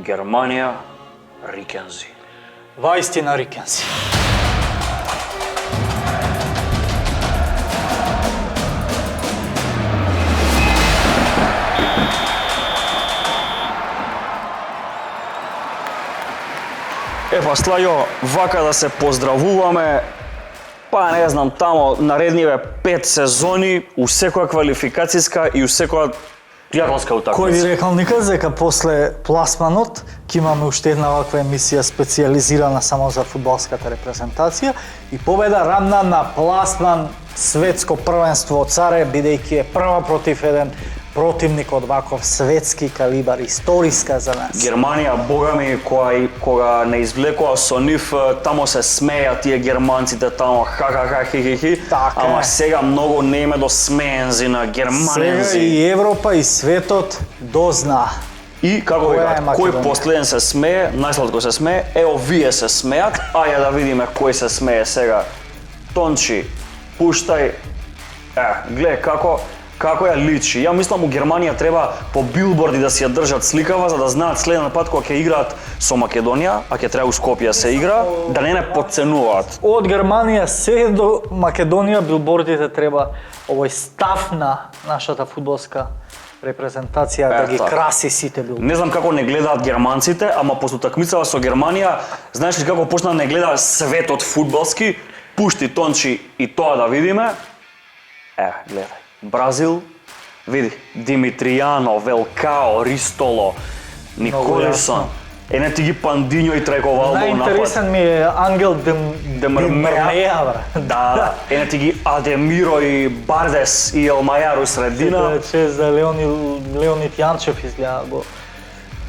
Германија, Рикензи. Ваистина Рикензи. Епа, Слајо, вака да се поздравуваме, па не знам, тамо наредниве 5 сезони, у секоја квалификацијска и у секоја пријателска утакмица. Кој ви рекал никад дека после пласманот ќе имаме уште една ваква емисија специјализирана само за фудбалската репрезентација и победа рамна на пласман светско првенство царе, бидејќи е прва против еден противник од ваков светски калибар, историска за нас. Германија, богами, кога не извлекоа со нив, тамо се смеја тие германците, тамо ха-ха-ха, хи-хи-хи, ама сега многу не име до смеензи на германензи. Сега и Европа и светот дозна. И како викаат, кој последен се смее, најсладко се смее, ео вие се смеат, ајде да видиме кој се смее сега. Тончи, пуштај, гледај како ја личи. Ја мислам у Германија треба по билборди да си ја држат сликава за да знаат следен пат кога ќе играат со Македонија, а ќе треба у Скопје се игра, да не потценуваат. Од Германија се до Македонија билбордите треба овој став на нашата фудбалска репрезентација да ги краси сите билборди. Не знам како не гледаат германците, ама после утакмицава со Германија, знаеш ли како почна да не гледа светот фудбалски, пушти Тончи и тоа да видиме. Гледај. Бразил, види, Димитријано, Велкао, Ристоло, Николисон, не ти ги Пандињо и Трековалдо у напад. Најинтересен ми е Ангел Демрмеја, бра. Да, не ти ги Адемиро и Бардес и Елмајар у средина. Че за Леонид Јанчев изгледа го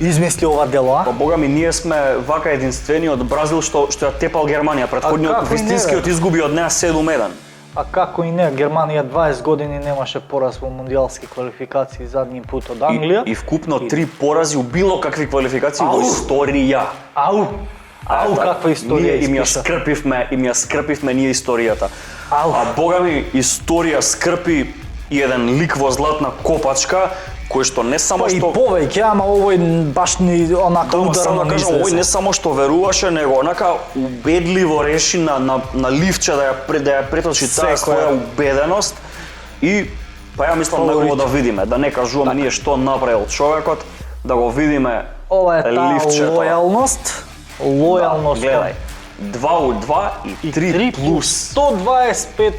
измисли ова дело, Па бога ми, ние сме вака единствени од Бразил што ја тепал Германија. Претходниот вистинскиот изгуби од неа 7-1. А како и не, Германија 20 години немаше пораз во мундијалски квалификации задни пут од Англија. И вкупно 3 порази у било какви квалификации во историја. Каква историја испиша. Им ја скрпивме ние историјата. А бога ми, историја скрпи и еден лик во златна копачка, кој што не само што... И повеќе, ама овој баш ни онака ударно да кажам, овој не само што веруваше, него онака убедливо реши на ливче да ја преточи таа своја убеденост и па ја мислам да го да видиме, да не кажуваме ние што направил човекот, да го видиме ова е таа лојалност, гледај, 2-2 и 3 плюс 125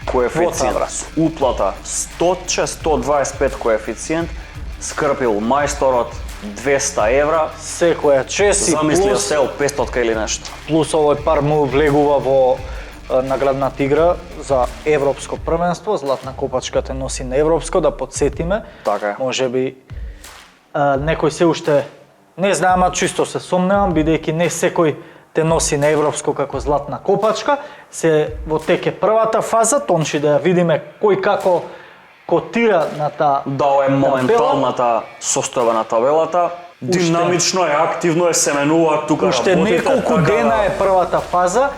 коефициент, уплата 125 коефициент, скрпил мајсторот 200 евра, секоја чест и замислил сел 500 или нешто. Плюс овој пар му влегува во наградната игра за европско првенство, златна копачка те носи на европско, да подсетиме. Така е. Можеби некој се уште не знае, ама чисто се сомневам, бидејќи не секој те носи на европско како златна копачка, се во теке првата фаза, Тончи да ја видиме кој како котира на таа. Да, ова е моменталната состојба на табелата. Динамично е, активно е, се менува тука. Уште неколку дена е првата фаза.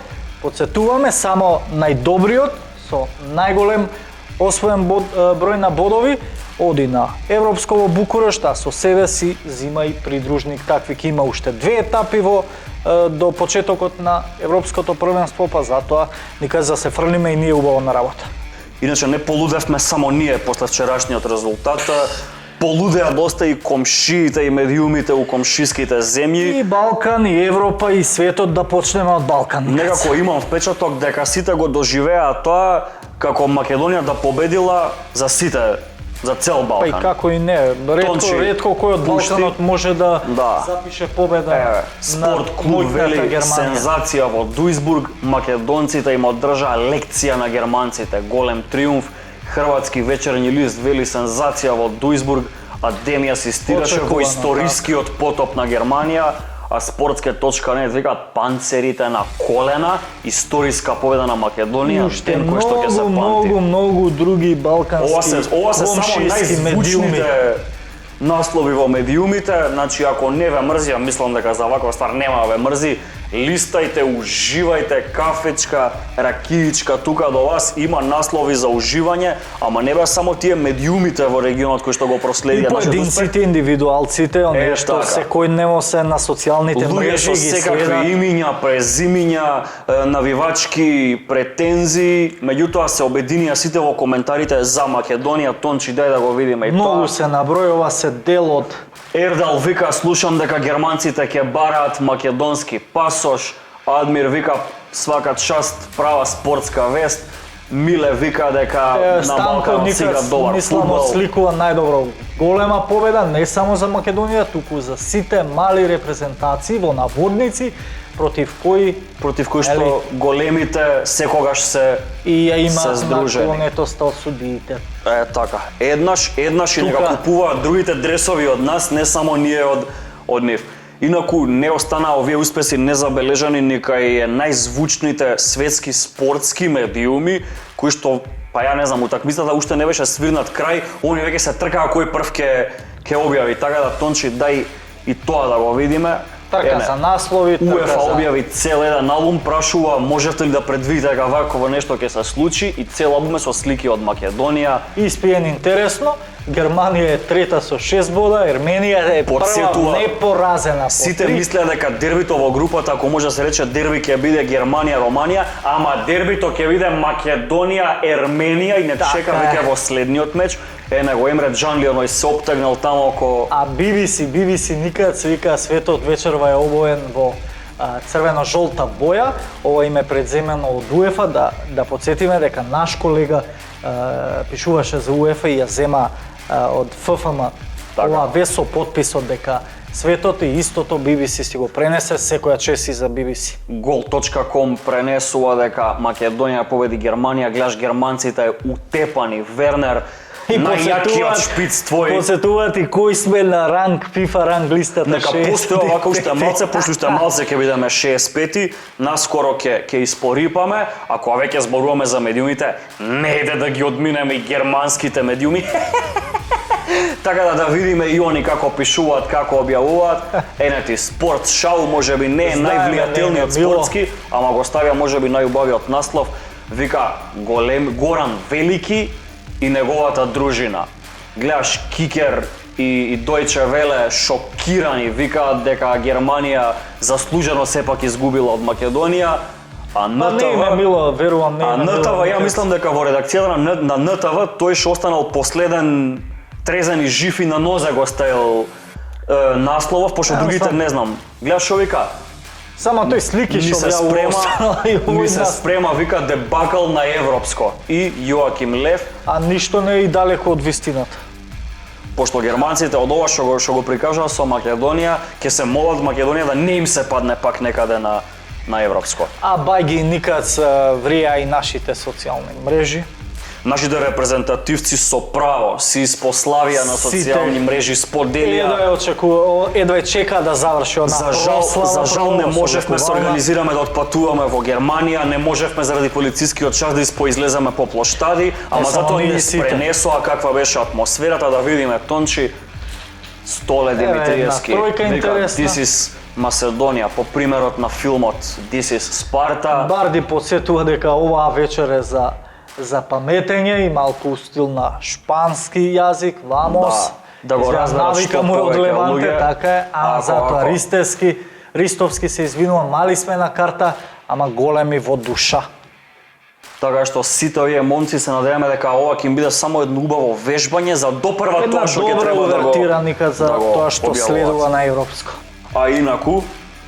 Подсетуваме само најдобриот со најголем освоен број на бодови оди на европско во Букурешт, а со себе си зима и придружник такви ќе има уште 2 етапи до почетокот на европското првенство, па затоа никад за се фрлиме и ние убаво на работа. Иначе не полудевме само ние после вчерашниот резултат, полудеа доста и комшиите и медиумите у комшиските земји. И Балкан, и Европа, и светот, да почнеме од Балкан. Некако имам впечаток дека сите го доживеа тоа како Македонија да победила за сите, за цел Балкан. Па и како и не, ретко кој од Балканот може да запише победа. Спорт клуб вели сензација во Дуисбург, македонците им одржаа лекција на германците, голем триумф. Хрватски вечерни лист вели сензација во Дуисбург, а Деми асистираше во историскиот потоп на Германија, а Sportske.net викаат панцерите на колена, историска победа на Македонија, ден кој што ќе се памти. Многу други балкански ова се само најзвучните наслови во медиумите, значи ако не ве мрзи, мислам дека за ваква ствар нема да ве мрзи, Листајте, уживајте, кафечка, ракиичка, тука до вас има наслови за уживање, ама не беа само тие медиумите во регионот кои што го проследија И поединците, индивидуалците, оние што така. секојдневно се на социјалните луѓе мрежи со ги секакви следат. имиња, презимиња, навивачки претензии, меѓутоа се обединија сите во коментарите за Македонија. Тончи, дај да го видиме и Многу тоа. се набројува, се дел од Ердал вика, слушам дека германците ќе бараат македонски пасош. Адмир вика, свака част, права спортска вест. Миле вика дека на Станко Балкан си игра добар мислам фудбал. осликува најдобро голема победа не само за Македонија, туку за сите мали репрезентации во наводници против кои што големите секогаш се и ја се има здружени. наклонетост од судиите. Така. Еднаш и нека Тука. купуваат другите дресови од нас, не само ние од нив. Инаку не останаа овие успеси незабележани ни кај најзвучните светски спортски медиуми кои што па ја не знам, утакмицата уште не беше свирнат крај, они веќе се тркаа кој прв ќе објави, така да Тончи дај и тоа да го видиме. Трка за наслови, трка УЕФА за... објави цел еден албум, прашува можете ли да предвидите дека ваково нешто ќе се случи и цел албум е со слики од Македонија. Испиен интересно, Германија е трета со 6 бода, Ерменија е прва Потсетува. непоразена по Сите 3. мислеа дека дербито во групата, ако може да се рече дерби, ќе биде Германија-Романија, ама дербито ќе биде Македонија-Ерменија и не Така чека е. веќе во следниот меч. Него Емре Джанлионој се оптегнал таму око... А BBC никад се вика светот вечерва е обоен во црвено-жолта боја. Ова име предземено од УЕФА, да подсетиме дека наш колега пишуваше за УЕФА и ја зема од ФФМ Така. ова вест со подписот дека светот и истото BBC си го пренесе, секоја чест и за BBC. Goal.com пренесува дека Македонија победи Германија, гледаш германците утепани, Вернер, најјакиот шпиц твој. Посетуваат и кој сме на ранг, FIFA ранг листата. Нека постои овака уште малце, пошто уште малце ќе бидеме 65-ти, наскоро ќе испорипаме, ако веќе зборуваме за медиумите, не иде да ги одминеме и германските медиуми. Така да видиме и они како пишуваат, како објавуваат. Енети спорт шоу можеби не е Знаеме, највлијателниот не, било. спортски, ама го ставија можеби најубавиот наслов. Вика Горан Велики и неговата дружина. Гледаш Кикер и Deutsche Welle шокирани, викаат дека Германија заслужено сепак изгубила од Македонија, а Па не им е НТВ, мило, верувам, не им е мило. ја мислам дека во редакцијата на НТВ тој што останал последен трезен и жив и на нозе го ставил насловов, пошто другите не знам. Гледаш што вика? Само тој слики Ни што се ја спрема, спрема, вика дебакл на европско. И Јоаким Лев, а ништо не е и далеко од вистината. пошто германците од ова што го прикажаа со Македонија, ќе се молат Македонија да не им се падне пак некаде на европско. А бајги никад врија и нашите социјални мрежи. Нашите репрезентативци со право си испославија на социјални мрежи, споделија. Едва чека да заврши одна прослава. За жал не можевме се организираме да отпатуваме во Германија, не можевме заради полицискиот час да поизлеземе по плоштади, ама затоа ни пренесоа каква беше атмосферата, да видиме Тончи. Столе Димитриевски, тројка интересна. This is Macedonија, по примерот на филмот This is Sparta. Барди подсетува дека оваа вечер е за паметење и малку стил на шпански јазик, вамос. Да го разберат што му од повеќе Леванте, луѓе. така е, а затоа Ристовски се извинува, мали сме на карта, ама големи во душа. Така што сите овие момци се надеваме дека ова ќе им биде само едно убаво вежбање за допрва тоа што ќе Една треба добра да го увертира никад за да го тоа што објавуваат. следува на европско. А инаку,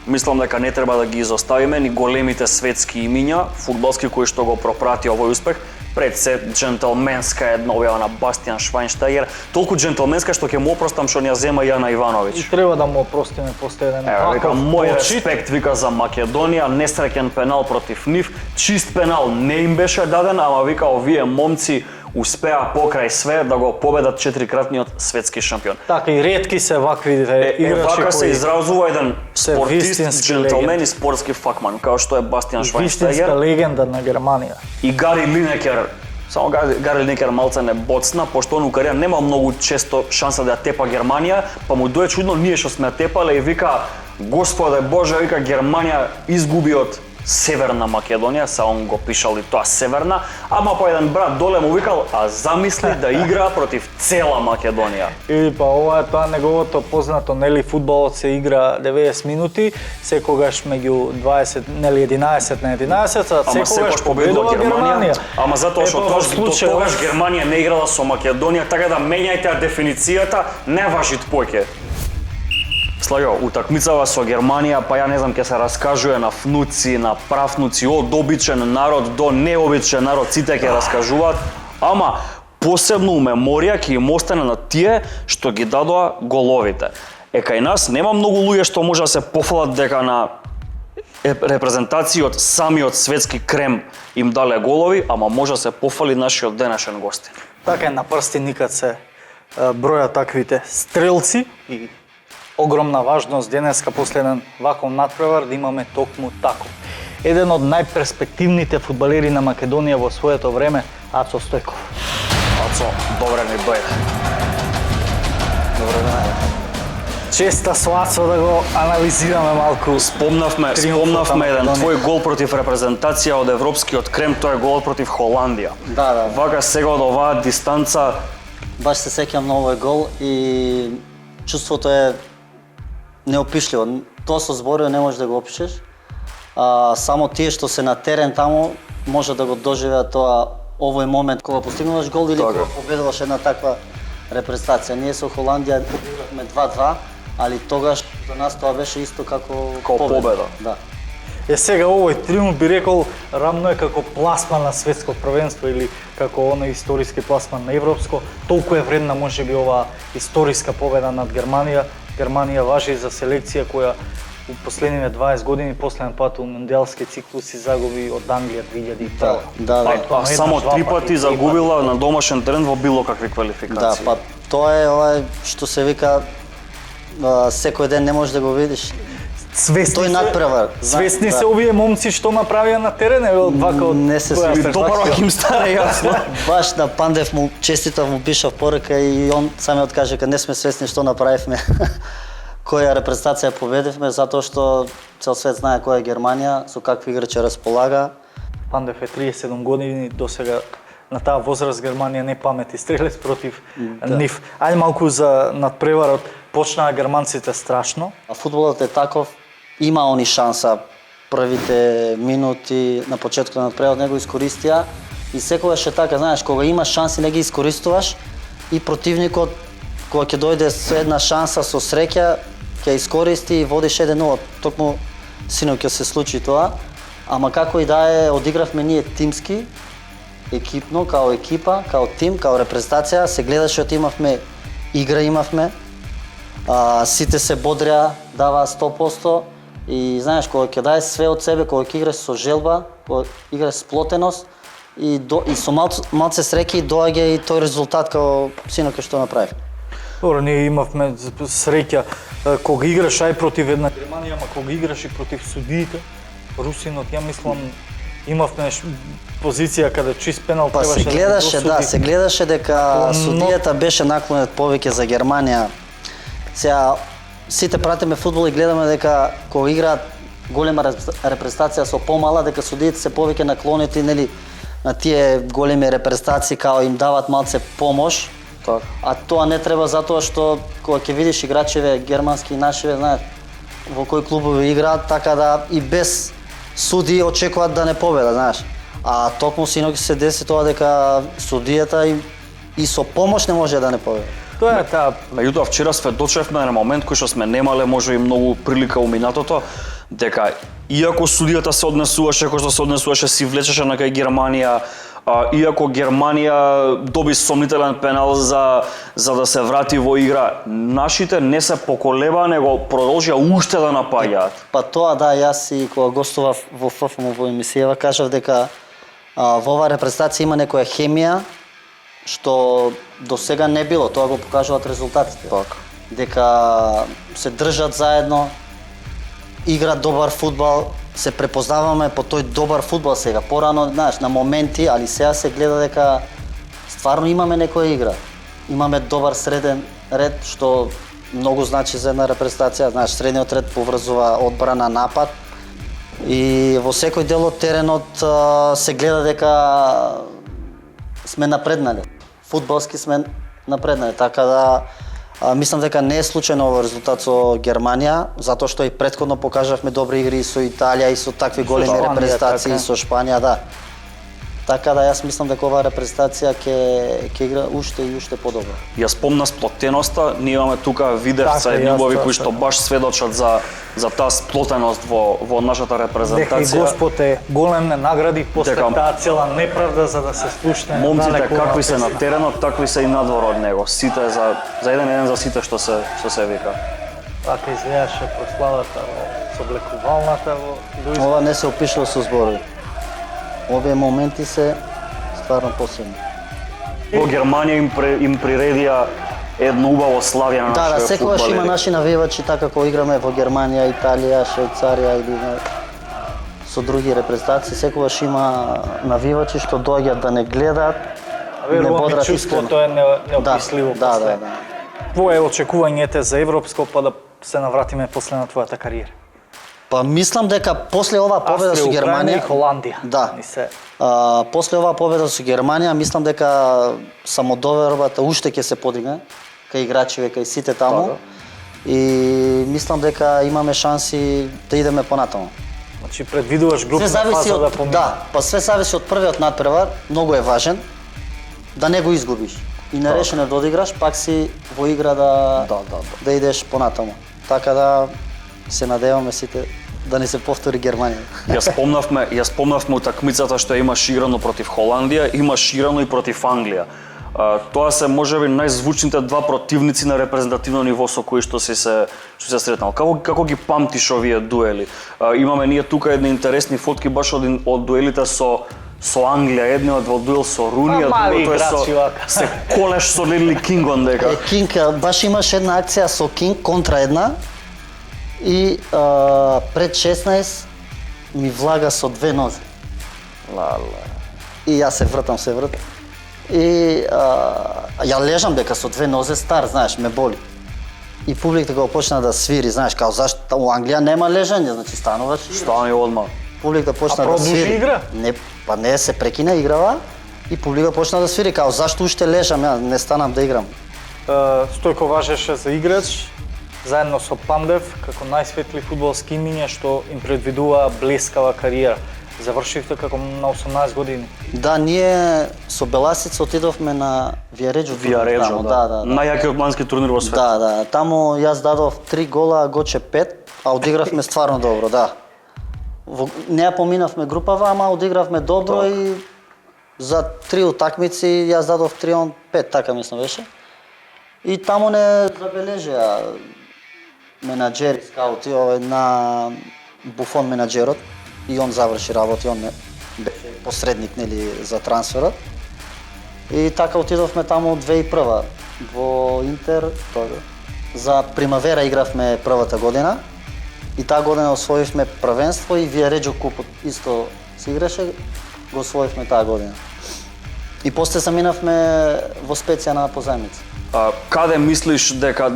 мислам дека не треба да ги изоставиме ни големите светски имиња, фудбалски кои што го пропрати овој успех. Пред се джентлменска една објава на Бастијан Швајнштајгер, толку джентлменска што ќе му опростам што ни ја зема Јана Ивановиќ. И треба да му опростиме после еден Ево, вика, ваков мој почит. респект, вика, за Македонија, несреќен пенал против нив, чист пенал не им беше даден, ама вика, овие момци успеа покрај све да го победат 4-кратниот светски шампион. Така и ретки се ваквите играчи Вака се кои изразува еден спортист, вистински джентлмен легенди. и спортски факман, као што е Бастијан вистинска Швајнштајгер легенда на Германија. и Гари Линекер. Само Гари Линекер малце не боцна, пошто он у кариера нема многу често шанса да ја тепа Германија, па му дое чудно ние што сме ја тепале и вика Господе Боже, вика Германија изгуби од Северна Македонија, он го пишал и тоа Северна, ама по еден брат доле му викал, а замисли да игра против цела Македонија. Или па ова е тоа неговото познато, нели, фудбалот се игра 90 минути, секогаш меѓу 20, нели 11 на 11, а секогаш победува Германија. Ама затоа што тогаш Германија не играла со Македонија, така да менјајте дефиницијата, не важит поќе. Слаго, утакмицава со Германија, па ја не знам, ќе се раскажува на внуци, на правнуци, од обичен народ до необичен народ, сите ќе раскажуваат, ама посебно у меморија ќе им остане на тие што ги дадоа головите. Кај нас нема многу луѓе што може да се пофалат дека на репрезентации од самиот светски крем им дале голови, ама може да се пофали нашиот денешен гостин. Така е, на прсти никад се броја таквите стрелци и огромна важност денеска после еден ваков натпревар да имаме токму таков. Еден од најперспективните фудбалери на Македонија во своето време, Ацо Стојков. Ацо, добре ми дојде. Добре да најде. Честа со Ацо да го анализираме малку. Спомнавме еден твој гол против репрезентација од европскиот крем, тој е гол против Холандија. Да. Вака сега од оваа дистанца Баш се сеќам на овој гол и чувството е неопишливо. Тоа со зборови не можеш да го опишеш. Само тие што се на терен таму може да го доживеат тоа овој момент кога постигнуваш гол или кога победуваш една таква репрезентација. Ние со Холандија победувавме 2-2, али тогаш за нас тоа беше исто како победа. Да. Сега овој триумф би рекол рамно е како пласман на светско првенство или како оној историски пласман на европско. Толку е вредна можеби оваа историска победа над Германија. Германија важи за селекција која у последниве 20 години последен пат у мондијалски циклуси загуби од Англија 2001. Да. Само 3 пати загубила на домашен терен во било какви Да, квалификации. па тоа е ова што се вика секој ден не можеш да го видиш. Тој надпревар. Свесни се овие момци што направија на терен од вака од не се Добро им стане јасно. Баш на Пандев му честитав, му пишав порака и он самиот каже дека не сме свесни што направивме. Која репрезентација победивме, затоа што цел свет знае која е Германија, со какви играчи располага. Пандев е 37 години, досега на таа возраст Германија не памети стрелец против нив. Ајде малку за надпреварот. Почнаа германците страшно. А фудбалот е таков, има они шанса првите минути на почетокот на надпреварот не го искористија и секогаш е така, знаеш, кога имаш шанси не ги искористуваш и противникот кога ќе дојде со една шанса со среќа ќе искористи и водиш 1-0. Токму синоќ ќе се случи тоа, ама како и да е, одигравме ние тимски, екипно, као екипа, као тим, као репрезентација, се гледаше од имавме игра имавме. Сите се бодрија, даваа 100% и знаеш кога ќе даеш све од себе, кога ќе играш со желба, кога играш сплотеност и со малце среќа и доаѓа и тој резултат како синоќ што направив. Добро, ние имавме среќа кога играш ај против една Германија, ама кога играш и против судиите, Русинот, ја мислам, имавме позиција каде чист пенал требаше да се гледаше, да, се гледаше дека судијата беше наклонет повеќе за Германија. Сега сите пратиме фудбал и гледаме дека кога играат голема репрезентација со помала, дека судиите се повеќе наклонети, нели, на тие големи репрезентации као им дават малце помош. Так. А тоа не треба затоа што кога ќе видиш играчеве германски и нашиве, знаеш, во кои клубови играат, така да и без суди очекуваат да не победат, знаеш. А токму синоќ се деси тоа дека судијата и со помош не може да не победи. Тоа е таа. Меѓутоа вчера сведочевме на момент кој што сме немале можеби многу прилика уминатото, дека иако судијата се однесуваше кој што се однесуваше, си влечеше на кај Германија, иако Германија доби сомнителен пенал за да се врати во игра, нашите не се поколеба, него продолжија уште да напаѓаат. Па тоа да, јас и кога гостував во ФФМ во емисијава кажав дека во оваа репрезентација има некоја хемија што до сега не било, тоа го покажуваат резултатите. Така. Дека се држат заедно, играат добар фудбал, се препознаваме по тој добар фудбал сега. Порано, знаеш, на моменти, али сега се гледа дека стварно имаме некоја игра. Имаме добар среден ред што многу значи за една репрезентација. Знаеш, средниот ред поврзува одбрана, напад и во секој дел од теренот се гледа дека сме напреднале. Фудбалски сме напреднале, така да мислам дека не е случајно овој резултат со Германија, затоа што и претходно покажавме добри игри и со Италија и со такви големи Шпанија, репрезентации, така. и со Шпанија, да. Така да јас мислам дека оваа репрезентација ќе игра уште и уште подобро. Ја спомна сплотеноста, ние имаме тука видевца Така, и љубови јас кои што баш сведочат за таа сплотеност во нашата Дека и репрезентација. Господ е голем, не награди после Дека- таа цела неправда за да се спушне. Момците далеку какви на се на песна. теренот, такви се и надвор од него. Сите за еден за сите што се вика. Така изгледаше прославата со облекувалната во Дуизбург. Ова не се опишува со зборови. Овие моменти се стварно посебни. Во Германија им приредија едно убаво славје на Да, нашите секогаш има фудбалери. наши навивачи така кога играме во Германија, Италија, Швајцарија или со други репрезентации, секогаш има навивачи што доаѓаат да не гледаат и не Верувам и бодрат чувството искрено. е неописливо Да, после. да. Твое е очекувањето за европско, па да се навратиме после на твојата кариера? Па мислам дека после оваа победа со Австрија, Украина и Германија, Холандија. Да. И се После оваа победа со Германија, мислам дека самодовербата уште ќе се подигне кај играчиве, кај сите таму. Така. И мислам дека имаме шанси да идеме понатаму. Значи предвидуваш групна Све зависи фаза да од помине. да, па све зависи од првиот надпревар, многу е важен да не го изгубиш. И нерешено да одиграш, пак си во игра да идеш понатаму. Така да се надеваме сите да не се повтори Германија. Ја спомнавме утакмицата што имаш играно против Холандија, имаш играно и против Англија. Тоа се можеби најзвучните два противници на репрезентативно ниво со кои што се сретнал. Како ги памтиш овие дуели? Имаме ние тука едни интересни фотки баш од дуелите со Англија, едниот во дуел со Руни, а мали другото е играчи вака. се колеш со Лили Кингон дека. Кинг баш имаш една акција со Кинг контра една и пред 16 ми влага со две нозе. И јас се вртам. И ја лежам дека со две нозе стар, знаеш, ме боли. И публиката го почна да свири, знаеш, као зашто у Англија нема лежање, значи стануваш и Стани одма. публиката почна да продолжи свири. игра? Не, па не се прекина играва и публика почна да свири, као зашто уште лежам, ја не станам да играм. Стојко важеше за играч, заедно со Пандев, како најсветли фудбалски имиња што им предвидува блескава кариера. Завршивте како на 18 години. Да, ние со Беласица отидовме на Виареджо. Виареджо, да. Најјакиот младински турнир во свет. Да. Таму јас дадов 3 гола, а Гоче 5, а одигравме стварно добро, да. Не ја поминавме групава, ама одигравме добро и за 3 утакмици јас дадов 3, он 5, така мислам беше. И таму не забележија менаџери, скаути, на Буфон менаџерот, и он заврши работи, он беше посредник нели за трансферот. И така отидовме таму 2001 во Интер, за Примавера игравме првата година. И таа година освоивме првенство и Виареджо купот исто се играше, го освоивме таа година. И после заминавме во Специја на позајмица. Каде мислиш дека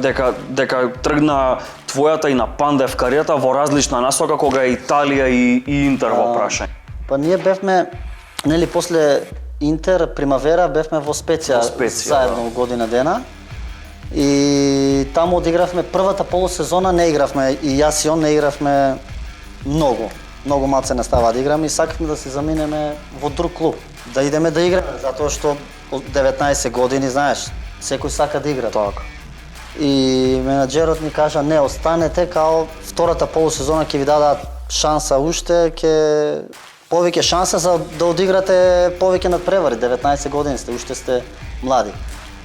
тргна твојата и на Пандев кариерата во различна насока кога е Италија и Интер во прашање? Па ние бевме, нели после Интер, Примавера бевме во Специја заедно година дена. И таму одигравме првата полусезона, не игравме и јас и он не игравме многу. Многу малце не става да играме и сакавме да се заминеме во друг клуб, да идеме да играме, затоа што од 19 години, знаеш, секој сака да игра. Така. И менаџерот ми кажа, не, останете, као втората полусезона ќе ви дадат шанса уште, повеќе шанса за да одиграте повеќе надпревари, 19 години сте, уште сте млади.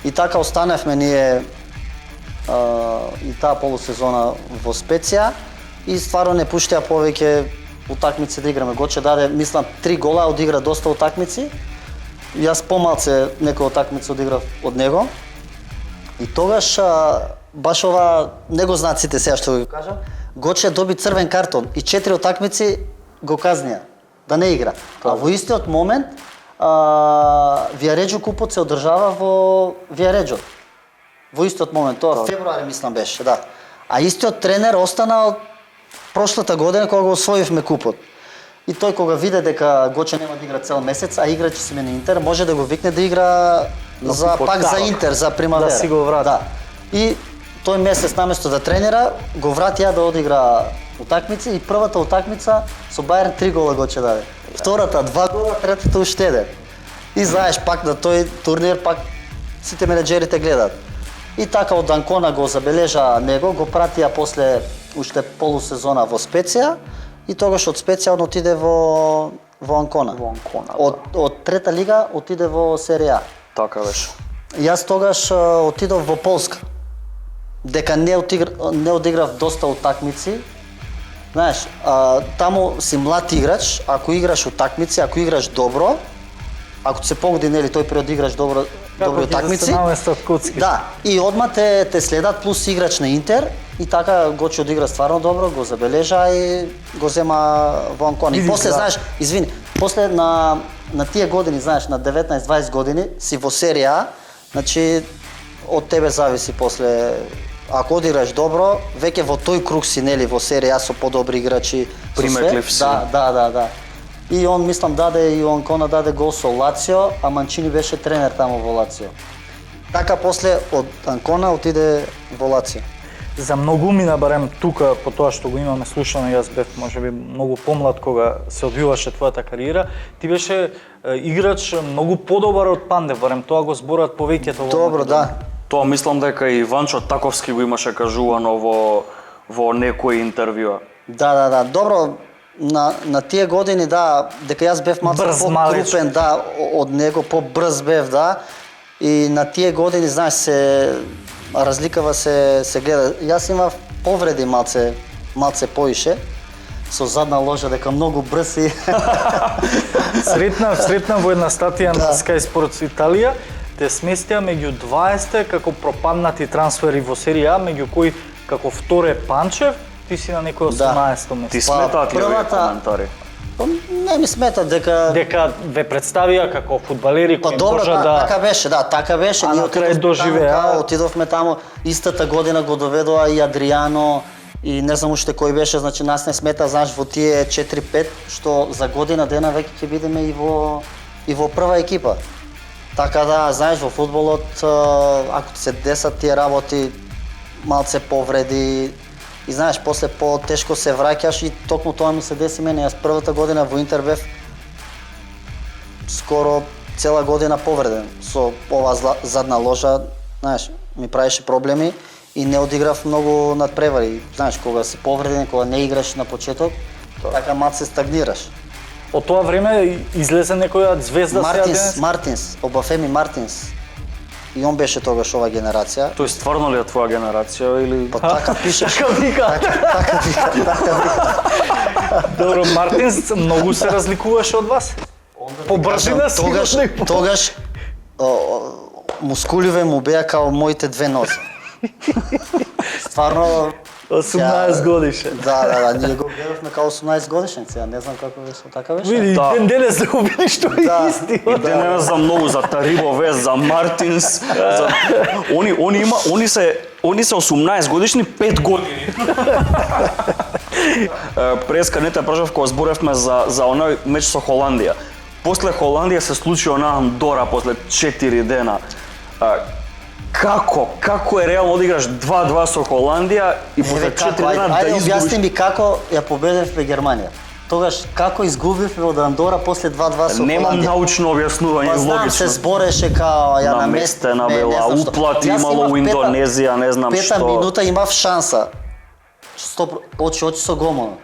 И така останевме ние и таа полусезона во Специја и стварно не пуштеа повеќе утакмици да играме. Гоче даде, мислам, 3 гола, одигра доста утакмици. Јас помалце некои утакмици одиграв од него. И тогаш баш ова не го знаат сите сега што го кажам. Гоче доби црвен картон и 4 утакмици го казнија да не игра. А во истиот момент Виареджо купот се одржава во Виареджо. Во истиот момент, тоа февруари мислам беше, да. А истиот тренер останал прошлата година кога го освоивме купот. И тој кога виде дека Гоче нема да игра цел месец, а играчи си на Интер, може да го викне да игра за купот. пак за Интер, за Примавера. Да си го врати. Да. И тој месец наместо да тренира, го врати ја да одигра утакмици и првата утакмица со Бајерн 3 гола Гоче даде. Втората 2 гола, третата уште еден. И знаеш пак на тој турнир пак сите менеджерите гледаат. И така од Анкона го забележа него, го пратија после уште полусезона во Специја и тогаш од Специја он отиде во Анкона. Во Анкона, Од трета лига отиде во Серија А. Така беше. Јас тогаш отидов во Полска. Дека не одиграв доста утакмици. Знаеш, таму си млад играч, ако играш утакмици, ако играш добро, ако се погоди нели тој период играш добри утакмици. Да се наместат куцки. Да, и одма те следат плюс играч на Интер и така Гоче одигра стварно добро, го забележа и го зема во Анкон. И Види, после да. знаеш, извини, после на тие години, знаеш, на 19-20 години си во Серија А, значи од тебе зависи после ако одиграш добро, веќе во тој круг си нели во Серија А со подобри играчи, со све. Примеклив си. Да. И он мислам даде и Анкона даде гол со Лацио, а Манчини беше тренер таму во Лацио. Така после од Анкона отиде во Лацио. За многу мина барем тука по тоа што го имаме слушано, јас бев можеби многу помлад кога се одвиваше твојата кариера, ти беше играч многу подобар од Пандев, барем тоа го зборат повеќето во Добро, да. Тоа мислам дека и Иванчо Таковски го имаше кажувано во некој интервјуа. Да. Добро, на тие години, да, дека јас бев малку Брз малеч. по-крупен, да, од него, по-брз бев, да. И на тие години, знаеш, разликава се гледа. Јас имав повреди малце поише, со задна ложа, дека многу брз и... Сретнав во една статија на Sky Sports Италија, те сместија меѓу 20 како пропаднати трансфери во Серија А, меѓу кои како вторе Панчев, ти си на некој 18-то место. Ти сметаат ли овие првата- коментари? Не ми смета дека Ве представија како фудбалери Па кои добро, можат така беше. А Ние на крај отидовме доживеа. таму, отидовме таму, истата година го доведоа и Адриано и не знам уште кој беше, значи нас не смета, знаеш, во тие 4-5 што за година дена веќе ќе бидеме и во прва екипа. Така да, знаеш, во фудбалот ако се десат тие работи, малце повреди, и знаеш, после по-тешко се враќаш и токму тоа ми се деси мене. Јас првата година во Интер бев скоро цела година повреден со оваа задна ложа, знаеш, ми правеше проблеми и не одиграв многу надпревари. Знаеш, кога си повреден, кога не играш на почеток, така малце стагнираш. Од тоа време излезе некоја звезда Мартинс, Обафеми Мартинс. И он беше тогаш ова генерација. Тој стварно ли е твоја генерација или Па така пишеш. Така вика. Така вика. Добро, Мартинс многу се разликуваше од вас? По брзина сигурно. Тогаш мускуливе му беа као моите две нозе. Стварно 18 годишен. Да, ние го гледавме као 18 годишници, не знам како беше, така беше. Види, Да. ден денес да го видиш што е исти. И денес за многу, за Тарибо Вест, за Мартинс, они се 18 годишни 5 години. Преска не те прашав кога зборевме за оној меч со Холандија. После Холандија се случи она Андора после 4 дена. Како е реално одиграш 2-2 со Холандија и после 4 дена да Ајде, изгубиш? објасни ми како ја победевме Германија. Тогаш како изгубивме од Андора после 2-2 со Немам Холандија? научно објаснување, Па знам, се логично. збореше као ја Наместена не била, знам што. уплати Јас имало имав у Индонезија, не знам Пета што. минута имав шанса. Очи со голмана.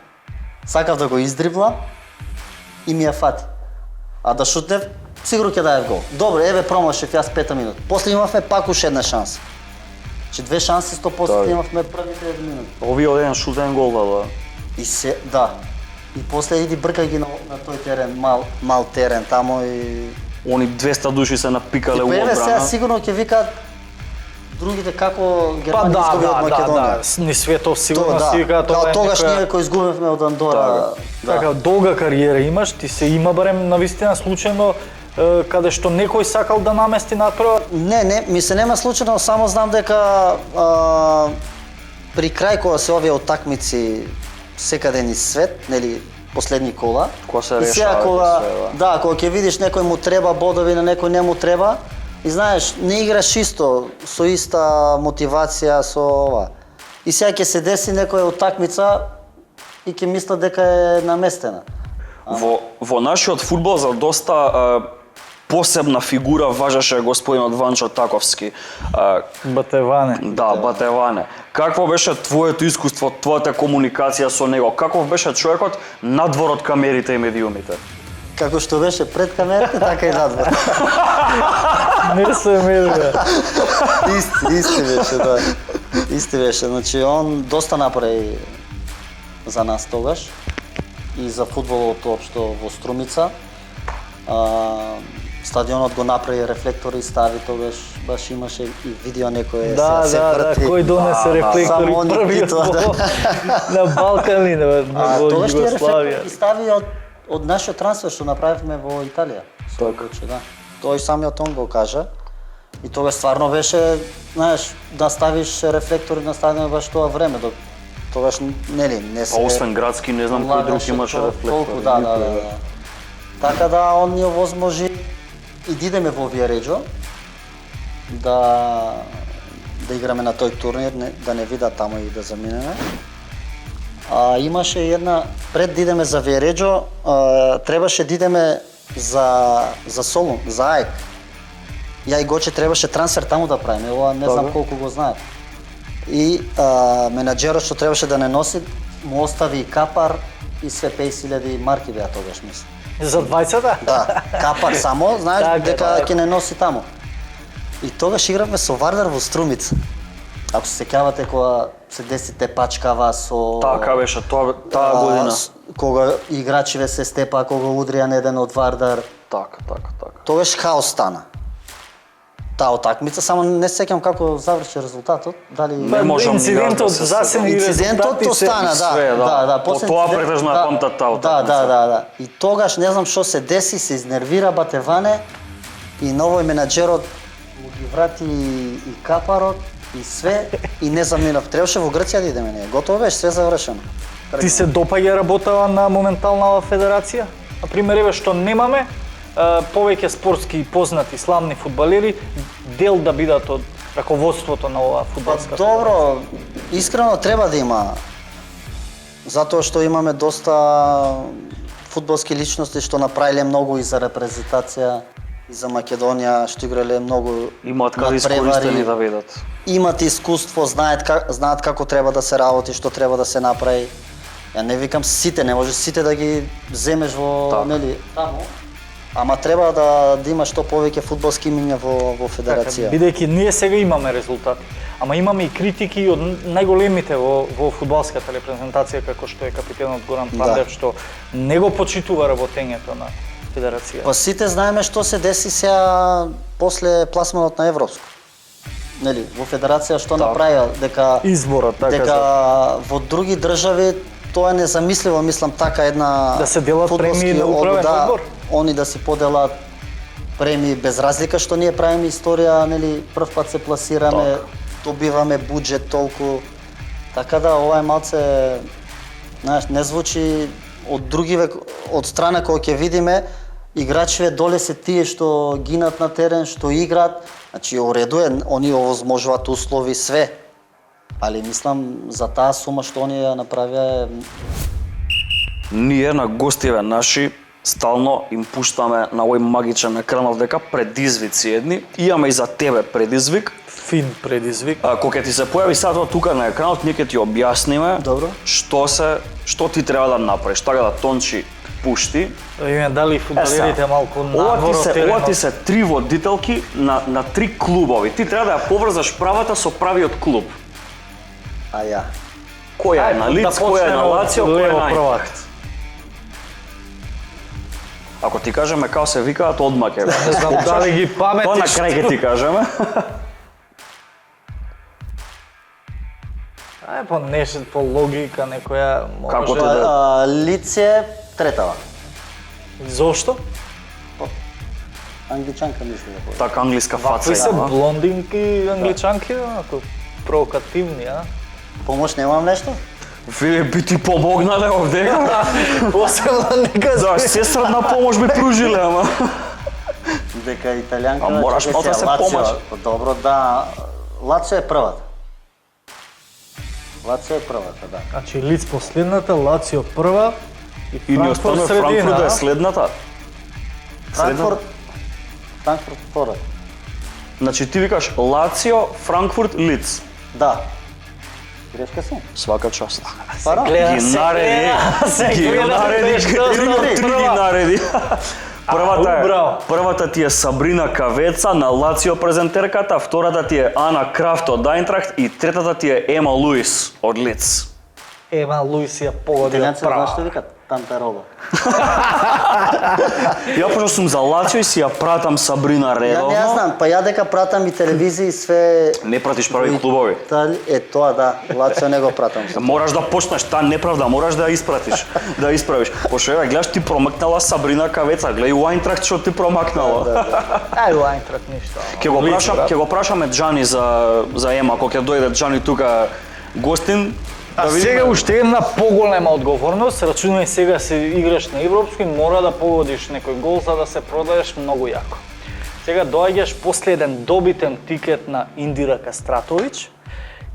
Сакав да го издриблам и ми ја фати. А да шутнев, сигурно ќе даде гол. Добро, еве промашив јас пета минута. После имавме пак уште една шанса. Че две шанси 100% имавме првите минути. Овие оден шутен гол, да. И да. И после иди бркај ги на тој терен, мал терен тамо и Они 200 души се напикале у еве сега одбрана. сигурно ќе викаат другите како Па Германија изгуби од Македонија. Ни светов сигурно Да, си вика као тоа е тогаш некоја- ние кои изгубивме од Андора. Така, долга кариера имаш, ти се има барем навистина случајно каде што некој сакал да намести на прва. Не, ми се нема случајно, само знам дека при крај кога се овие утакмици секаде низ свет, нели, последни кола, Кога се и сега решаваат кога, се, да, кога ќе видиш некој му треба бодови, на некој не му треба, и знаеш, не играш исто, со иста мотивација, со ова. И сега ќе се деси некоја утакмица и ќе мислат дека е наместена. Во нашиот фудбал за доста посебна фигура важеше господинот Ванчо Таковски. Батеване. Да, Батеване. Какво беше твоето искуство, твојата комуникација со него? Каков беше човекот надвор од камерите и медиумите? Како што беше пред камерата, така и надвор. Не се мерга. Исти беше, да. Исти беше. Значи, он доста направи за нас тогаш и за фудбалот општо во Струмица. Стадионот го направи рефлектори, стави тогаш, баш имаше и видео некој се врти. кој донесе рефлектори само они првиот питува, да. на Балкан или во Тогаш тие Југославија. рефлектори стави од нашиот трансфер што направивме во Италија. Така. Да. Тој самиот он го кажа. И тогаш стварно беше, знаеш, да ставиш рефлектори на стадионот баш тоа време, тогаш нели не се. А освен градски, не знам кој друг влагаше имаше рефлектори. толку, да. Така да он ни овозможи и да идеме во Виареџо да играме на тој турнир, да не видат таму и да заминеме. Имаше една пред да идеме за Виареџо, требаше да идеме за Солун, за АЕК. Ја и Гоче требаше трансфер таму да правиме, ова не знам колку го знаат. И менаџерот што требаше да не носи, му остави и капар и све 50.000 марки беа тогаш, мислам. За двајцата? Да, капар само, знаеш Така, дека така. ќе не носи таму. И тогаш игравме со Вардар во Струмица. Ако се сеќавате кога се деси тепачкава со Така беше таа година. Кога играчиве се степа, кога удрија на еден од Вардар, Така. тогаш хаос стана. Таа утакмица, само не се сеќам како заврши резултатот, дали Не можам инцидентот да се засени инцидентот резултати то се. стана, све, да. По после тоа инцидент- претежно ја памтат таа утакмица. Да. И тогаш не знам што се деси, се изнервира Батеване и новој менаџерот му ги врати и капарот и све и не заминав. Требаше во Грција да идеме ние. Готово беше, све завршено. Ти се допаѓа работава на моментална федерација? На пример, еве што немаме повеќе спортски познати славни фудбалери дел да бидат од раководството на оваа фудбалска. Добро, искрено треба да има. Затоа што имаме доста фудбалски личности што направиле многу и за репрезентација, и за Македонија, што играле многу Имаат каде надпревари. искористени да видат. Имат искуство, знаат како треба да се работи, што треба да се направи. Ја не викам сите, не може сите да ги земеш во, Така. нели, таму. Ама треба да имаш што повеќе фудбалски имиња во федерација. Бидејќи ние сега имаме резултати, ама имаме и критики од најголемите во фудбалската репрезентација, како што е капитенот Горан Пандев, што не го почитува работењето на федерацијата. Па сите знаеме што се деси сега после пласманот на Европско. Нели, во федерација што направија дека Изборот, така дека во други држави тоа е незамисливо, мислам така една Да се делат фудбалски премии на управен одбор? Они да си поделат премии без разлика што ние правиме историја, нели, прв пат се пласираме, добиваме буџет толку. Така да ова е малце, знаеш, не звучи од другиве, од страна кога ќе видиме играчите доле се тие што гинат на терен, што играат, значи уреду е, они овозможуваат услови све. Али мислам за таа сума што они ја направија е Ние на гостиве наши стално им пуштаме на овој магичен екранов дека предизвици едни. Имаме и за тебе предизвик. Фин предизвик. Кога ќе ти се појави сатот тука на екранот, ние ќе ти објасниме Добро. што ти треба да направиш. Така да Тончи пушти. Да видиме дали фудбалерите малку Ова надвор од ти теренот. се три водителки на три клубови. Ти треба да ја поврзаш правата со правиот клуб. ја. Која е на Лиц, која е на Лацио, која е на Ајакс. Ако ти кажеме како се викаат, одма ќе Не знам дали ги паметиш. Тоа на крај ќе ти кажеме. Ај по нешто по логика некоја може. Како ти Па, да- Лице третава. Зошто? Англичанка мисли да буде. Така англиска фаца Какви се има. блондинки англичанки, ако провокативни, а? Помош немам нешто? Филип, би ти помогнале овде? Посебно нека Да, сестрадна помош би пружиле, ама. Дека италијанка... А мораш чекај малку да се Лацио, помаш. Добро, да. Лацио е првата. Лацио е првата, да. Значи Лиц последната, Лацио прва и И ни Франкфурт останува Франкфурт да е средина. следната. Франкфурт втора. Значи ти викаш Лацио, Франкфурт, Лиц. Да. Грешка сум. Свака част. Пара? Гледа Ги се, нареди, гледа се, ги гледа нареди, се, што три значи ги нареди. убраво. Првата ти е Сабрина Кавеца на Лацио презентерката, втората ти е Ана Крафт од Айнтрахт и третата ти е Ема Луис од Лиц. Ема Луис ја погодил Италијанци знаеш што права. викат? Танта роба. Ја пошто сум за Лацио и си ја пратам Сабрина Ја редовно. не ја знам, па ја дека пратам и телевизии и све... Не пратиш прави клубови. Е тоа да, Лацио не го пратам. Мораш да почнеш таа неправда, мораш да ја испратиш, да ја исправиш. Пошто еве гледаш ти промакнала Сабрина Кавеца, гледај у Айнтрахт што ти промакнала. Ај, у Айнтрак ништо. Ќе го прашаме Џани за Ема, кога ќе дојде Џани тука гостин. А сега уште една поголема одговорност, рачунај сега се играш на европско и мора да погодиш некој гол за да се продадеш многу јако. Сега доаѓаш после еден добитен тикет на Индира Кастратовиќ,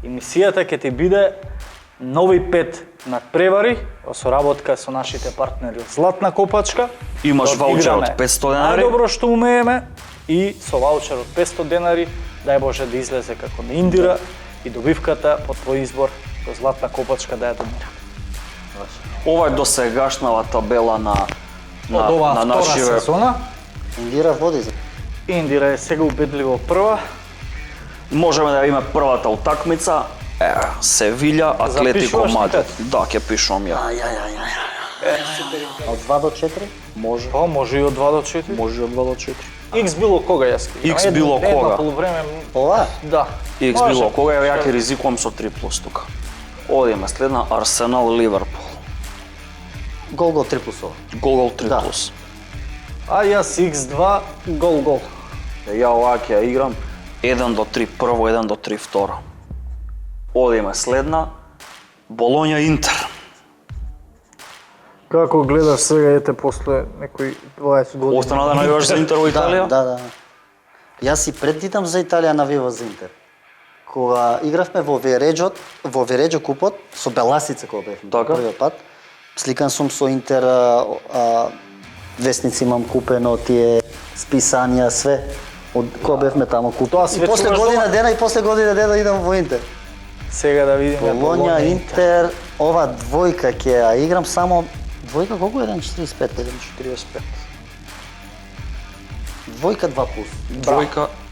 емисијата ќе ти биде нови 5 надпревари во соработка со нашите партнери од Златна копачка. Имаш Да ваучер одиграме од 500 денари. Најдобро што умееме и со ваучер од 500 денари, дај Боже да излезе како на Индира и добивката по твој избор до Златна копачка да ја домира. Ова е досегашнава табела на Од оваа втора нашиве. сезона, Индира води за... Индира е сега убедливо прва. Можеме да имаме првата утакмица. Севиља, Атлетико Запишуваш Мадрид. ти Да, ќе пишувам ја. Од 2 до 4? Може. Па, може и од 2 до 4. Може од 2 до 4. X било кога јас. X било кога. Едно полувреме, Ова? да. X Може. било кога ја ќе ризикувам со 3+ тука. Одиме следна Арсенал Ливерпул. Гол 3+0. Гол 3+. Да. А јас X2, гол. Ја оваа ќе ја играм 1 до 3 прво, 1 до 3 второ. Одиме следна Болоња Интер. Како гледаш сега, ете, после некои 20 години? Остана да навиваш за Интер во Италија? Да. Јас и предвидам за Италија навива за Интер. Кога игравме во Вереџо купот, со Беласица кога бевме Така. првиот пат, сликан сум со Интер, весници имам купено, тие списанија, све. Од кога бевме таму купот. Тоа И све после чуваш година дома? дена и после година дена идам во Интер. Сега да видиме Болоња, Интер, ова двојка ќе ја играм само двојка колку е 1.45, 45. двојка 2+.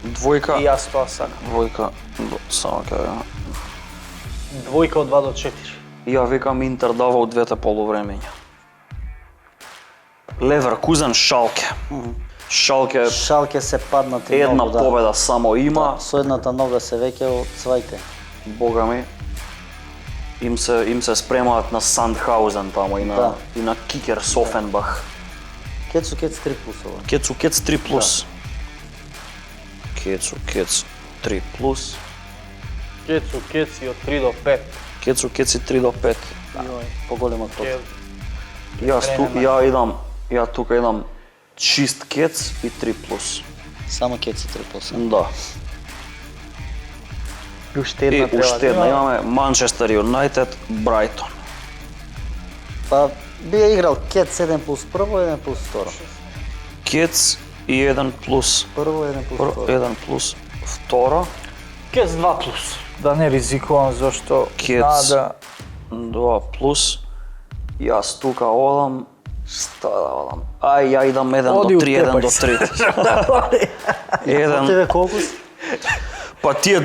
Двојка, И јас тоа сакам. двојка, само ќе ја. Двојка од 2 до 4. Ја викам Интер дава од двете полувремења. Леверкузен Шалке. Шалке Шалке се паднати една многу, да. победа само има. Со едната нога се веќе од цвајте. Бога ми. Им се спремаат на Сандхаузен таму Да. и на Кикер Софенбах. Кец 3+. Кецу Кец 3+. Кецу Кец 3+. Кеци од 3 до 5. Кецу Кеци 3 до 5. Поголемот пот. Ја тука идам чист Кец и 3+. Само кец 3+. Да. И уште И една треба уште да една има. имаме Манчестер Юнайтед Брайтон. Па би ја играл кец 1+1, 1+2. Кец и 1+. Прво 1+2. 1+2. Кец 2+. Да не ризикувам зашто Кец. да 2+. Јас тука одам. Шта да одам? Ај, ја идам 1 Оди до у 3, 1 до тепај 3. Еден. Тебе колку си? Па тие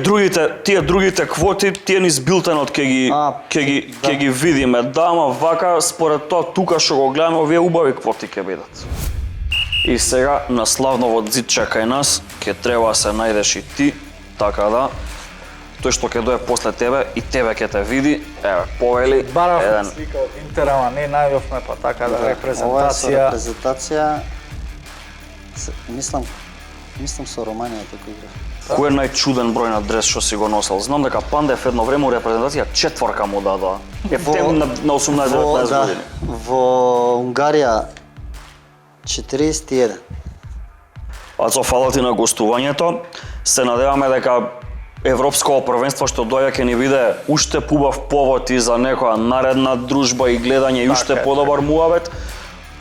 другите квоти, тие низ билтенот ќе ги видиме. Да, ама вака според тоа тука што го гледаме, овие убави квоти ќе бидат. И сега на славновот зид кај нас ќе треба да се најдеш и ти, така да тој што ќе дое после тебе и тебе ќе те види, еве, повели барав еден. слика од Интер, ама не најавме па така да Ова е со репрезентација. репрезентација. Мислам Мислам со Романија току игра. Кој е најчуден број на дрес што си го носел? Знам дека Пандев едно време у репрезентација 4 му дадоа. Ефтем на 18-19 Да, години. во Унгарија 41. Ацо, фала ти на гостувањето. Се надеваме дека Европско првенство што доаѓа ќе ни биде уште побав повод и за некоја наредна дружба и гледање и уште подобар муавет,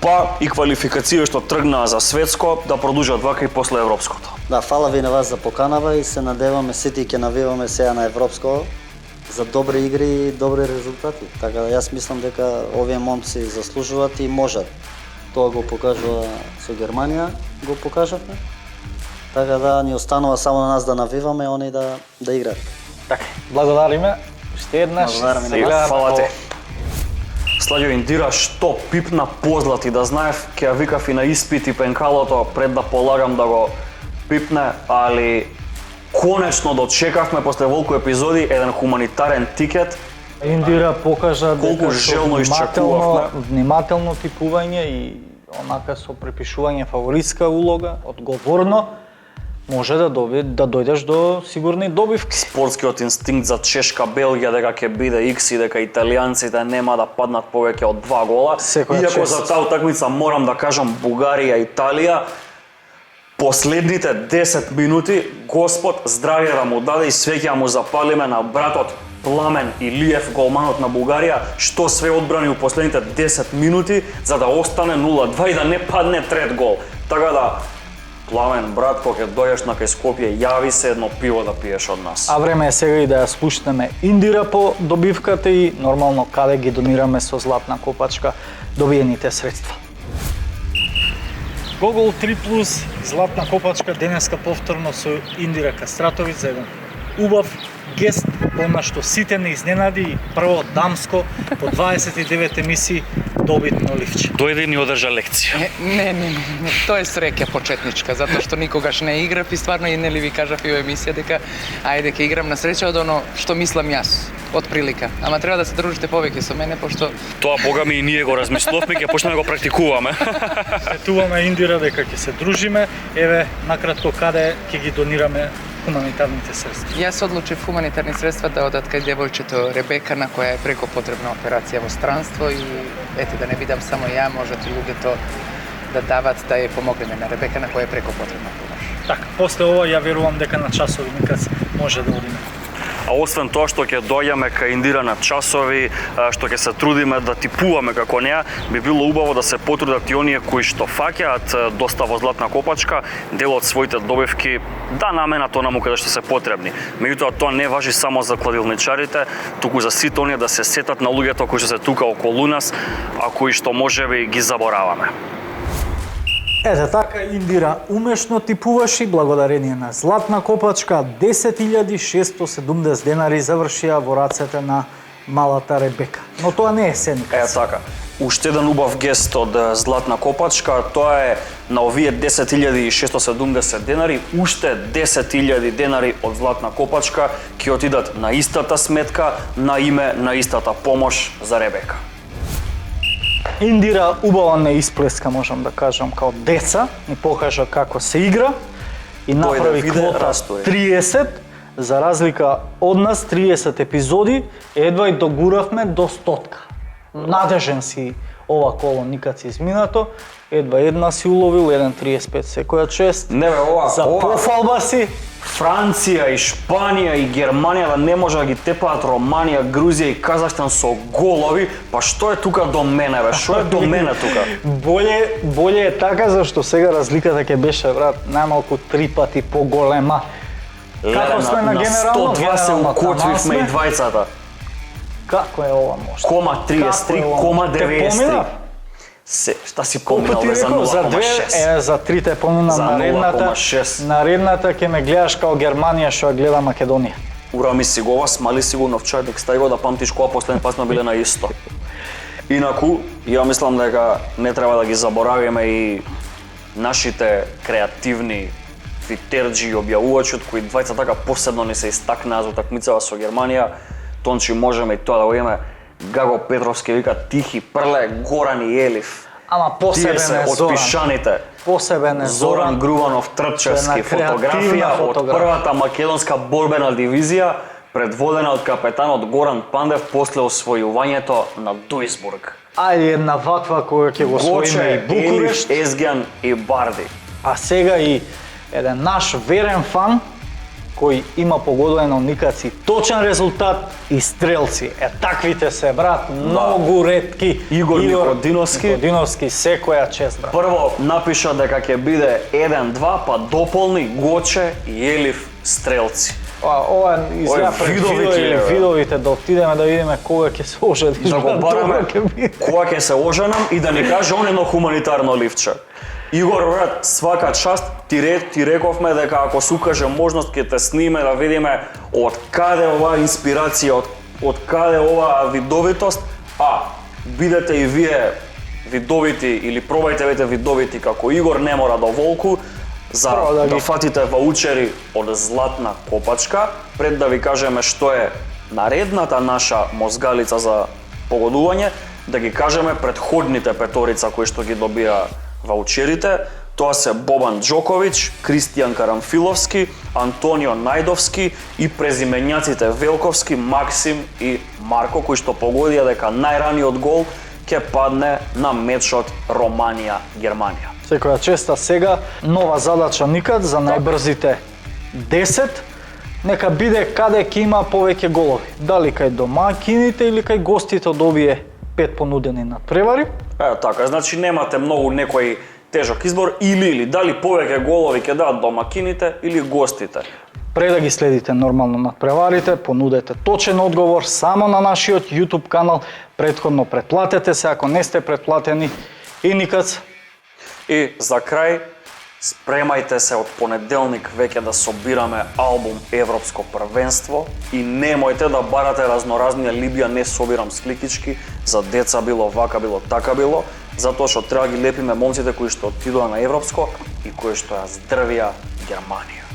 па и квалификации што тргнаа за светско да продолжат вака и после европското. Да, фала ви на вас за поканава и се надеваме сите ќе навиваме сега на Европско за добри игри и добри резултати. Така да јас мислам дека овие момци заслужуваат и можат. Тоа го покажува со Германија, го покажавме. Така да ни останува само на нас да навиваме, они да играат. Така, благодариме. Уште еднаш. Благодарам и на Сега вас. Фала ти. Сладјо Индира, што пипна позлати, да знаев, ќе ја викав и на испит и пенкалото пред да полагам да го пипне, али конечно дочекавме после волку епизоди еден хуманитарен тикет. Индира покажа Колку дека со желно изчекувавме. внимателно типување и онака со препишување фаворитска улога, одговорно, може да дојдеш до сигурни добивки. Спортскиот инстинкт за Чешка Белгија дека ќе биде X и дека италијанците нема да паднат повеќе од 2 гола. Секоја Иако чест. за таа утакмица морам да кажам Бугарија и Италија, последните 10 минути Господ здравје да му даде и свеќа му запалиме на братот Пламен Илиев, голманот на Бугарија, што све одбрани у последните 10 минути за да остане 0-2 и да не падне трет гол. Така да, Пламен, брат, кога ќе дојдеш на кај Скопје, јави се едно пиво да пиеш од нас. А време е сега и да ја спуштаме Индира по добивката и нормално каде ги донираме со златна копачка добиените средства. Гогол 3+, златна копачка, денеска повторно со Индира Кастратовиќ за еден убав гест, она што сите не изненади и прво дамско по 29 емисии добитно ливче. Дојде и ни одржа лекција. Не, тоа е среќа почетничка, затоа што никогаш не играв и стварно и нели ви кажав и во емисија дека ајде ќе играм на среќа од оно што мислам јас, од прилика. Ама треба да се дружите повеќе со мене, пошто Тоа богами и ние го размислувавме, ќе почнеме да го практикуваме. Сетуваме Индира дека ќе се дружиме, еве накратко каде ќе ги донираме хуманитарните средства. јас одлучив хуманитарни средства да одат кај девојчето Ребека, на која е преко потребна операција во странство и ете да не бидам само ја, можат и луѓето да дават да ја помогнеме на Ребека на која е преко потребна помош. Така, после ова ја верувам дека на часови некад може да одиме. А освен тоа што ќе дојдеме кај Индира на часови, што ќе се трудиме да типуваме како неа, би било убаво да се потрудат и оние кои што фаќаат доста во златна копачка, дел од своите добивки да наменат онаму каде што се потребни. Меѓутоа тоа не важи само за кладилничарите, туку за сите оние да се сетат на луѓето кои што се тука околу нас, а кои што можеби ги забораваме. Ете така, Индира умешно типуваше благодарение на златна копачка 10.670 денари завршија во рацете на малата Ребека. Но тоа не е се никад. Така. Уште еден убав гест од златна копачка, тоа е на овие 10.670 денари, уште 10.000 денари од златна копачка ќе отидат на истата сметка, на име на истата помош за Ребека. Индира убаво не исплеска, можам да кажам, као деца, ни покажа како се игра и направи виде, квота растои. 30, за разлика од нас 30 епизоди, едва и догуравме до 100. Надежен си ова коло никад си изминато, едва една си уловил, 1.35 секоја чест. Не бе, За пофалба си. Франција и Шпанија и Германија да не може да ги тепаат Романија, Грузија и Казахстан со голови, па што е тука до мене бе? Што е до мене тука? Боле е така зашто сега разликата ќе беше брат најмалку 3 пати поголема. Како сме на генерално? 102 се укотвивме и двајцата. Како е ова може? Кома 33, кома 93. Се, шта си поминал Колку ти бе за рекол, за 0,6? за 3 поминам За наредната. 0,6. Наредната ќе ме гледаш као Германија што ја гледа Македонија. Урами си го ова, смали си го новчарник, стај го да памтиш кога последен пат сме биле на исто. Инаку, ја мислам дека не треба да ги заборавиме и нашите креативни твитерџи и објавувачи, од кои двајца така посебно не се истакнаа за утакмицава со Германија. Тончи можеме и тоа да го имаме. Гаго Петровски вика Тихи, Прле, Горан и Елиф. Ама Тие посебен се е од Зоран. пишаните. Посебен е Зоран Груванов Тоа Трчевски, е една фотографија креативна од фотографија. првата македонска борбена дивизија, предводена од капетанот Горан Пандев после освојувањето на Дуисбург. Ајде една ваква која ќе го освоиме и Гоче, Букурешт, Елиф, Езгјан и Барди. а сега и еден наш верен фан кој има погодено никаци точен резултат и стрелци. Таквите се брат, многу ретки. Игор Никодиновски. Никодиновски, секоја чест брат. Прво напиша дека ќе биде 1-2, па дополни Гоче и Елиф стрелци. Ова изгледа пред видовите да отидеме да видиме кога ќе се ожениш. Да го брат, бараме тоа ќе биде. кога ќе се оженам и да ни каже он едно хуманитарно ливче. Игор, брат, свака част, ти рековме дека ако се укаже можност ќе те сниме да видиме од каде оваа инспирација, од каде оваа видовитост, бидете и вие видовити или пробајте вете видовити како Игор, не мора до волку, за да фатите ваучери од златна копачка, пред да ви кажеме што е наредната наша мозгалица за погодување, да ги кажеме предходните петорица кои што ги добија ваучерите. Тоа се Бобан Джоковиќ, Кристијан Карамфиловски, Антонио Најдовски и презименјаците Велковски, Максим и Марко, кои што погодија дека најраниот гол ќе падне на мечот Романија-Германија. Секоја честа сега, нова задача никад за најбрзите 10. Нека биде каде ќе има повеќе голови. Дали кај домакините или кај гостите добие 5 понудени надпревари. Така, значи немате многу некој тежок избор или дали повеќе голови ќе дадат домакините или гостите. Пред да ги следите нормално надпреварите, понудете точен одговор само на нашиот YouTube канал. Претходно претплатете се ако не сте претплатени и никац. И за крај, спремајте се од понеделник веќе да собираме албум Европско првенство и немојте да барате разноразни алибија, не собирам сликички, за деца било вака, било така било, затоа што треба ги лепиме момците кои што отидоа на Европско и кои што ја здрвија Германија.